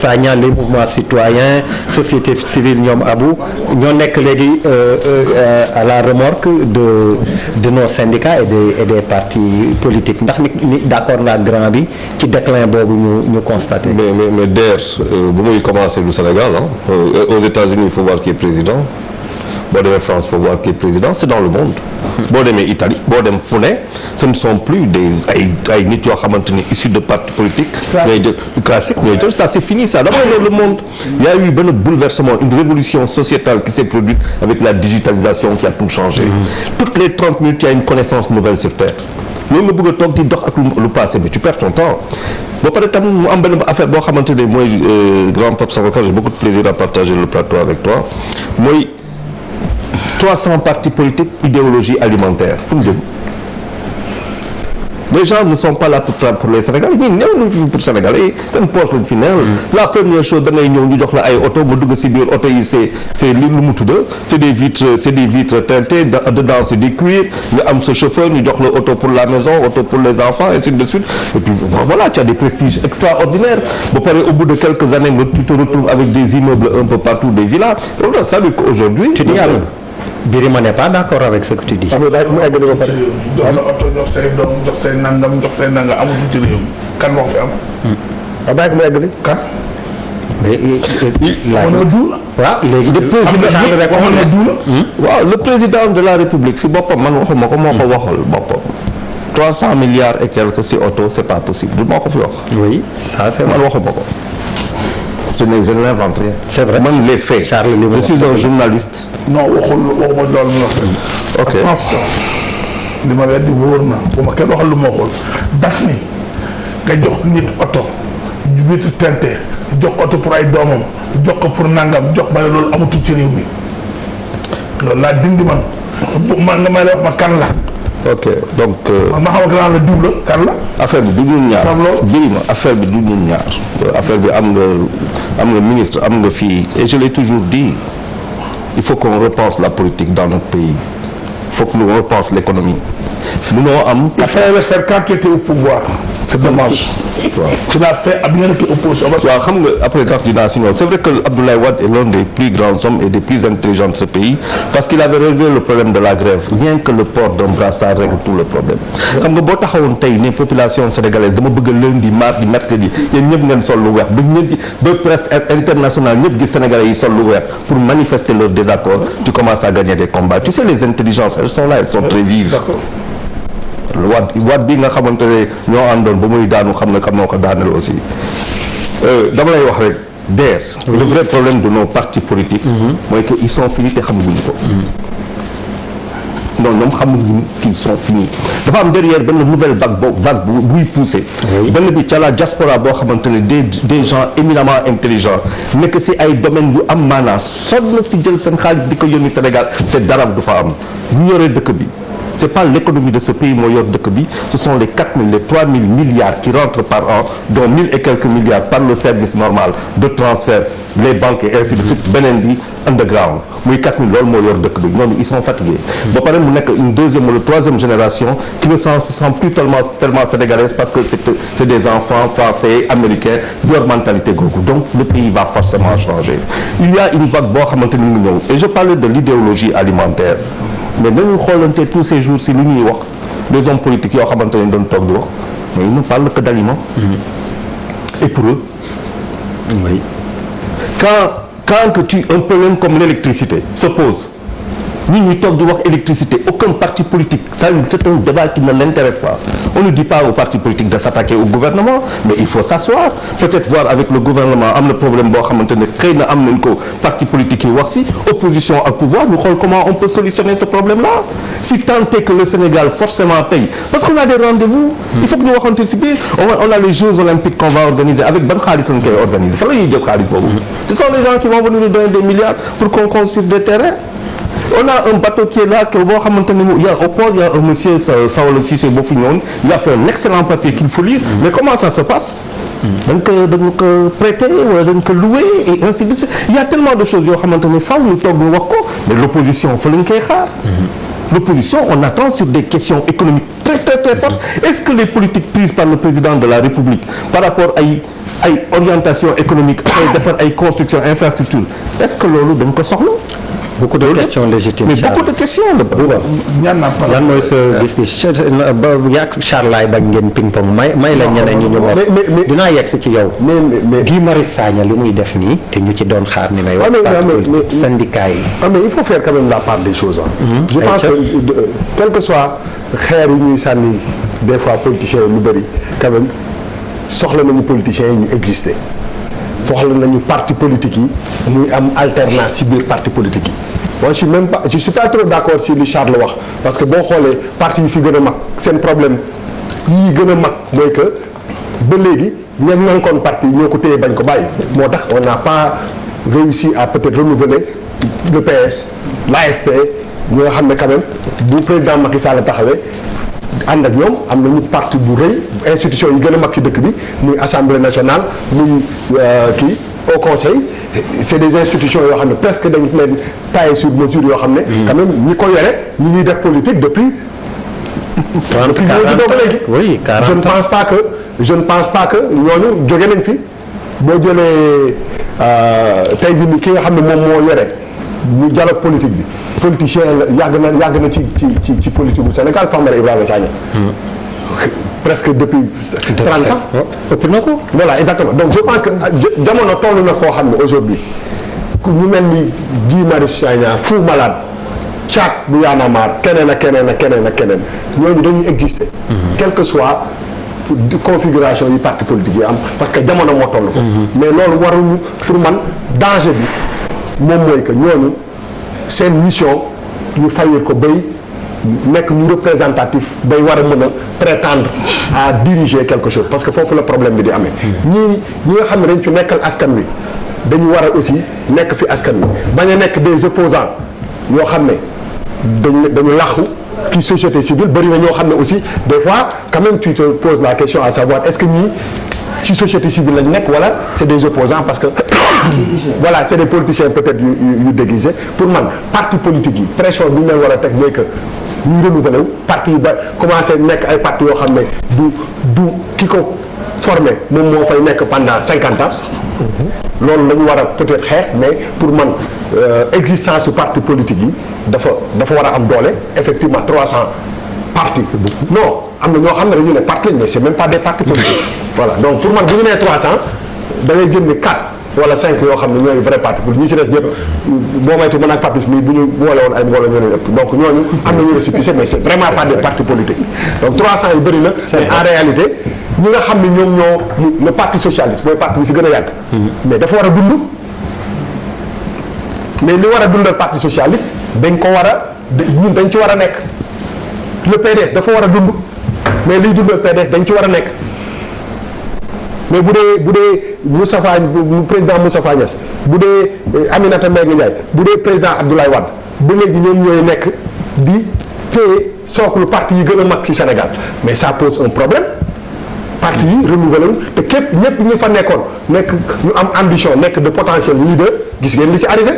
Sagna les mouvements citoyens société civile ñoom abu ñoo nekk léegi à la remorque de nos syndicats et des partis politiques ndax ni d'accord nga grand bi ci déclin boobu ñu constaté. mais DER bu muy commencé du Sénégal aux États-Unis il faut voir qui est président boo demee France il faut voir qui est président c'est dans le monde. boo demee Italie boo dem fu ne ce ne sont plus ay nit yoo xamante ni issus de partis politiques. ñooy jël classique ñooy jël ça c'est fini ça d'abord le monde. il y a eu benn bouleversement une révolution sociétale qui s'est produite avec la digitalisation qui a tout changé. toutes les 30 minutes il y a une connaissance nouvelle sur terre. loolu nga bëgg a toog di dox ak lu passé mais tu perds ton temps. ba pare tam mu am benn affaire boo xamante ne mooy grand Pape Samba j'ai beaucoup de plaisir à partager le plateau avec toi mooy 300 partis politiques idéologie alimentaire fu mu jëm. les gens ne sont pas là pour les Sénégalais ñun néew nañu fi pour Sénégalais seen poche lañ fi neel. la première chose da ngay ñëw ñu jox la ay oto ba dugg si biir oto yi c'est li lu mu tudd c'est des vitres teintées dedans c'est des cuirs nga am sa chauffeur ñu jox la oto pour la maison oto pour les enfants et ainsi de suite et puis voilà tu as des prestiges extraordinaires ba pare au bout de quelques années nga tu te retrouves avec des immeubles un peu partout des villas donc ça veut dire qu'aujourd'hui Birima n'est pas d'accord avec ce que tu dis. jox la oto jox say doom jox say nangam amatul ci réew kan moo fi am. bàyyi ko mu eggali kan. le président de la République si boppam man waxuma ko moo ko waxal boppam. 300 milliards et quelques si oto c'est pas possible du moo ko fi wax. oui ça c'est man waxuma ko. je ne l'invente rien. c'est vrai man les faits. je suis un journaliste. non waxuma loolu mu wax. ok attention li ma leen di wóor na bu ma kenn waxal lu ma waxul bas mi nga jox nit oto vitre teintée jox oto pour ay doomam jox ko pour nangam jox ma ne loolu amatul ci réew mi loolu laa dindi man man nga may la wax ma kan la. ok donc. ma xam nga la diw la kan la. affaire bi du ñun ñaar Birima affaire bi du ñun ñaar affaire bi am nga ministre am nga fii et je l'ai toujours dit il faut qu'on repense la politique dans notre pays il faut que nous repense l'économie munoo am. il fallait le faire quand tu étais au pouvoir. c'est dommage. waaw tu l'as fait ab ngeen ki opposition. waaw xam nga après tax dinaa si ñëw c'est vrai que Abdoulaye Wade est l'un des plus grands hommes et des plus intelligents de ce pays parce qu'il avait réglé le problème de la grève rien que le port d'un brassard règle tout le problème. xam nga boo taxawoon tey ne population sénégalaise dama bëgg lundi mardi mercredi yéen ñëpp ngeen sol lu weex ba presse internationale ñëpp gis sénégalais yi sol lu weex pour manifester leur désaccord tu commences à gagner des combats tu sais les intelligences elles sont là elles sont très vives. Wade bi nga xamante ne ñoo àndoon ba muy daanu xam noo ko daaneel aussi dama lay wax rek DER. le vrai problème de nos partis politiques. mooy que ils sont finis te xamuñu ko. non ñoom xamuñu qu'ils sont finis dafa am derrière benn nouvelle vague buy poussé. benn bi ca la diaspora boo xamante ne des gens éminemment intelligents nekk si ay domaines yu am maanaa sonn si jël seen xaalis di ko yónni Sénégal te dara du fa am ñu yoree dëkk bi. c'est pas l'économie de ce pays moo yor dëkk bi ce sont les 4000 les 3000 milliards qui rentrent par an dont 1000 et quelques milliards par le service normal de transfert les banques et ainsi de suite beneen bi underground muy 4000 loolu moo yor dëkk bi ñooñu ils sont fatigués. ba pare mu nekk une deuxième ou troisième génération qui ne se sent plus tellement sénégalaise parce que c'est des enfants français américains yor mentalité googu donc le pays va forcément changer. il y a une vague boo xamante ni mu ñëw et je parlais de l'idéologie alimentaire. mais nañu xoolante tous ces jours si lu ñuy wax les hommes politiques yoo xamante ne doon toog di wax mais ils ne parlent que d'aliments. et pour eux. oui. quand un problème comme l'électricité se pose ñun ñuy toog di wax électricité aucun parti politique ça c'est un débat qui ne l'intéresse pas on ne dit pas aux partis politiques de s'attaquer au gouvernement mais il faut s'asseoir peut-être voir avec le gouvernement am na problème boo xamante ne xëy na am nañ ko parti politique yi wax si opposition ak pouvoir ñu xool comment on peut solutionner ce problème-là si tant est que le Sénégal forcément paye parce qu'on a des rendez-vous il faut que ñu waxante si biir on a les Jeux olympiques qu'on va organiser avec ban xaalis lañ koy organiser fa la ñuy jël xaalis boobu ce sont les gens qui vont venir nous donner des milliards pour qu'on construise des terrains. on a un bateau qui est là que boo xamante ne il y a au port il y a un monsieur Sawala Cissé boo fi ñëwoon il a fait un excellent papier qu'il faut lire mais comment ça se passe dañ ko prêter wala dañ ko louer et ainsi de suite il y a tellement de choses yoo xamante ne faaw ñu toog ñu wax ko mais l'opposition fa lañ koy xaar l'opposition on attend sur des questions économiques très très très fortes est-ce que les politiques prises par le président de la République par rapport ay ay orientation économique ay defar ay construction infrastructure est-ce que loolu dañ ko soxla. beaucoup de questions légitimes. mais beaucoup de questions la. ñaan naa par lan mooy sa gis-gis ba yàgg Charles laay bañ ngeen ping pong may la ñeneen ñi ñu mos. mais dinaa yegg si ci yow. mais Guy Marius Sagna li muy def nii te ñu ci doon xaar ni may wax. syndicat yi. mais il faut faire quand même la part des choses je pense que quel que soit xeer yi ñuy sànni des fois politiciens yi lu bëri quand même soxla nañu politiciens yi ñu exister soxla nañu parti politique yi muy am alternance ci biir parti politique yi. moi je suis pas trop d'accord si li Charles wax parce que boo xoolee parti yi fi gën a mag seen problème yi gën a mag mooy que ba léegi ña nankoon parti ñoo ko téye bañ ko bàyyi moo tax on n'a pas réussi à peut-être renouveler le PS l'AFP ñi nga xam ne quand même bu président Macky Sall taxawee ànd ak ñoom am nañu parti bu rëy institution yi gën a mag ci dëkk bi muy assemblée nationale muy kii au conseil c'est des institutions yoo xam ne presque dañu leen taillé sur mesure yoo xam ne quand même ñi ko yore ñi ñuy def politique depuis 30 40 léegi oui 40 je ne pense pas que ñooñu jóge nañ fi boo jëlee tey jii ni ki nga xam ne moom moo yore ñu dialogue politique bi politicien la yàgg na ci politique bu Sénégal Famara Ibrahima Sagna presque depuis 30 ans ëpp na ko. voilà exactement donc je pense que jamono toll na foo xam ne aujourd'hui ku ñu mel ni Guy Marius Sagna Fou Malade Thiat bu Y'en a marre keneen ak keneen ñooñu dañuy exister quel que soit configuration yi parti politique yi am parce que jamono moo toll fa mais loolu waruñu pour man danger bi moom mooy que ñooñu seen mission ñu fayir ko bay nekk ñu représentatif bay war a mën a prétendre à diriger quelque chose parce que foofu la problème bi di amee ñi nga xam ne dañ fi nekkal askan wi dañu war a aussi nekk fi askan wi bañ a nekk des opposants yoo xam ne dañu làqu ci société civile bëri na ñoo xam ne aussi des fois quand même tu te poses la question à savoir est-ce que ñii ci société civile lañ nekk wala c'est des opposants parce que voilà c'est des politiciens peut-être yu déguisés pour man parti politique yi pression bi ñu leen war a teg mooy que ñuy renouveler wu parti yi ba commencé nekk ay parti yoo xam ne du ki ko formé moom moo fay nekk pendant 50 ans loolu la ñu war a peut-être xeex mais pour man existence su parti politique yi dafa war a am doole effectivement 300 partis non am na ñoo xam ne dañu ne parti mais c'est même pas des partis politiques voilà donc pour man bu ñu nee 300 da ngay génne 4 wala 5 yoo xam ne ñooy vrai parti politique ñi ci des ñëpp boo moytu mën ak papis mi bu ñu boole woon ay mbooloo ñoo leen ëpp donc ñooñu am na ñu récépissé mais c'est vraiment pas des partis politiques donc 300 yi bëri na mais en réalité ñi nga xam ne ñoom ñoo le parti socialiste mooy parti bi fi gën a yàgg mais dafa war a dund mais li war a dundal parti socialiste dañ ko war a ñun dañ ci war a nekk le PDS dafa war a dund mais liy dundal PDS dañ ci war a nekk mais bu dee Moustapha président Moustapha Niasse bu dee Aminata Mbengue Ndiaye bu dee président Abdoulaye Wade ba léegi ñoom ñooy nekk di téye sooklu parti yi gën a mag ci Sénégal mais ça pose un problème parti yi renouvelé wu te képp ñëpp ñu fa nekkoon nekk ñu am ambition nekk de potentiel leader gis ngeen li ci arrivé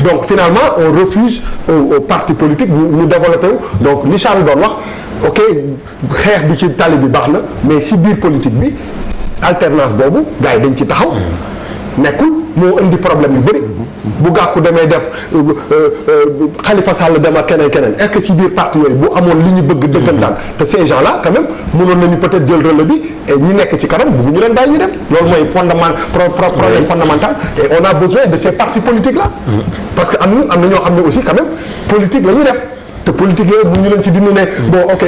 donc finalement on refuse au parti politique ñu développé wu donc li Charles doon wax ok xeex bi ci tali bi baax na mais si biir politique bi alternance boobu gars yi dañ ci taxaw nekkul moo indi problème yu bëri bu gàkku demee def Khalifa Sall dem ak keneen est-ce que si biir parti yooyu bu amoon li ñu bëgg dëggantaan te ces gens là quand même mënoon nañu peut-être jël relais bi et ñi nekk ci kanam bu ñu leen bàyyi ñu dem loolu mooy problème fondamental et on a besoin de ces partis politiques là parce que am na ñoo xam ne aussi quand même politique la ñuy def te politique yooyu bu ñu leen ci dindi ne bon ok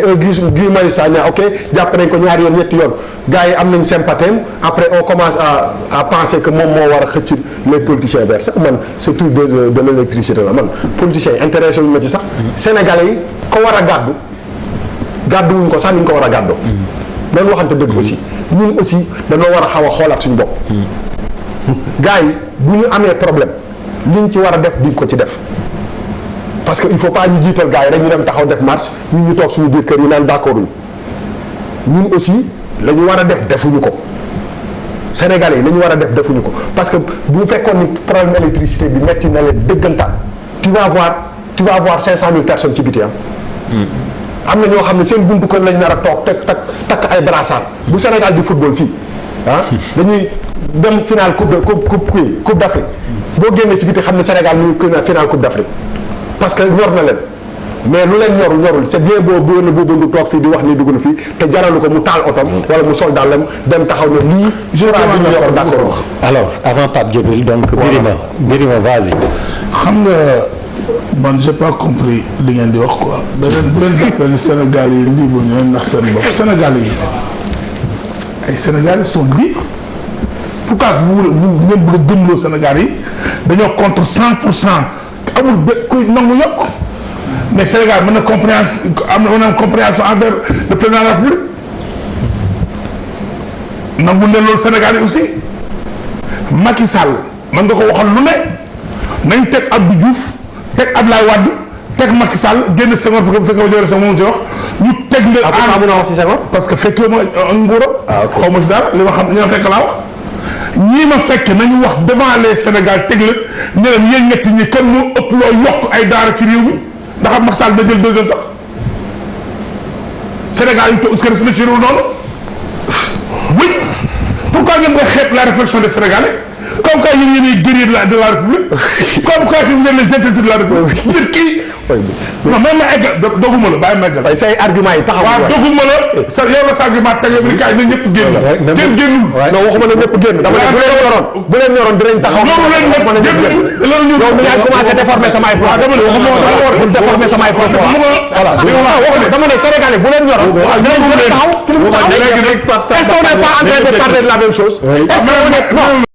Guy Marius Sagna ok jàpp nañ ko ñaari yoon ñetti yoon gars yi am nañ sympathie après on commence à penser que moom moo war a xëcc les politiciens vers ça man ce truc de l'électricité la man politiciens yi intéressé wuñu ma ci sax sénégalais yi ko war a gàddu wuñ ko sax ni ñu ko war a gàddoo dañ waxante dëgg aussi ñun aussi dañoo war a xaw a xoolaat suñu bopp gars yi bu ñu amee problème liñ ci war a def duñ ko ci def parce que il faut pas ñu jiital gars yi rek ñu dem taxaw def marche ñun ñu toog suñu biir kër yi naan d'accord ñun aussi la ñu war a def defuñu ko Sénégalais yi la ñu war a def defuñu ko parce que bu fekkoon ni problème électricité bi metti na leen dëggantaan tu vas voir 500 000 personnes ci biti am na ñoo xam ne seen buntu kër lañ nar a toog takk ay brassard bu Sénégal di football fii dañuy dem final coupe d'Afrique boo génnee ci biti xam ne Sénégal mu ngi final coupe d'Afrique parce que ñor na leen mais lu leen ñorul c'est bien beau bu du toog fii di wax ni dugg na fii te jaralu ko mu taal otom wala mu sol dàllam dem taxaw ne lii d'accord. Alors avant Pape Djibril donc Birima vas-y. xam nga man j'ai pas compris li ngeen di wax quoi da leen bu leen jàppee ne Sénégal yi libre ñooy ndax seen bopp Sénégal yi ay Sénégalais sont libres pourquoi vous ngeen bëgg a gëmloo Sénégal yi dañoo contre 100% amul kuy nangu yokk mais Sénégal mën na compréhension envers le président de la République nangu leen loolu Sénégal yi aussi Macky Sall mën nga ko waxal lu ne nañ teg Abdou Diouf teg Abdoulaye Wade teg Macky Sall génn Senghor parce que fekkee ma joxe moom si wax ñu teg leen. mun a wax si Senghor parce que fekkee ma nguuram. xaw ma ci dara li ma xam ñi ma fekk laa wax. ñii ma fekk nañu wax devant les Sénégal teg leen ne leen yéen ñetti ñi kan moo ëpp loo yokk ay daara ci réew mi ndax Macky Sall da jël deuxième sax Sénégal yi toog est-ce que réfléchir noonu oui pourquoi ngeen koy xeeb la réflexion des Sénégalais. comme quoi yéen yéenay guerrier de la République comme quoi vous êtes les intérêts de la République vous êtes kii non même ma eggal doguma la bàyyi ma eggal ay say argument yi taxaw waaw doguma la sa yow la sa argument tege bi kaay na ñëpp génn kenn génnul non waxuma la ñëpp génn dama ne bu leen ñoroon dinañ taxaw loolu ñu yow mi yaa commencé déformer samay propos dama ne waxuma bu déformer samay propos voilà dama ne Sénégalais bu leen ñoroon dinañ taxaw est-ce qu'on n'est pas en train de parler de la même chose est-ce que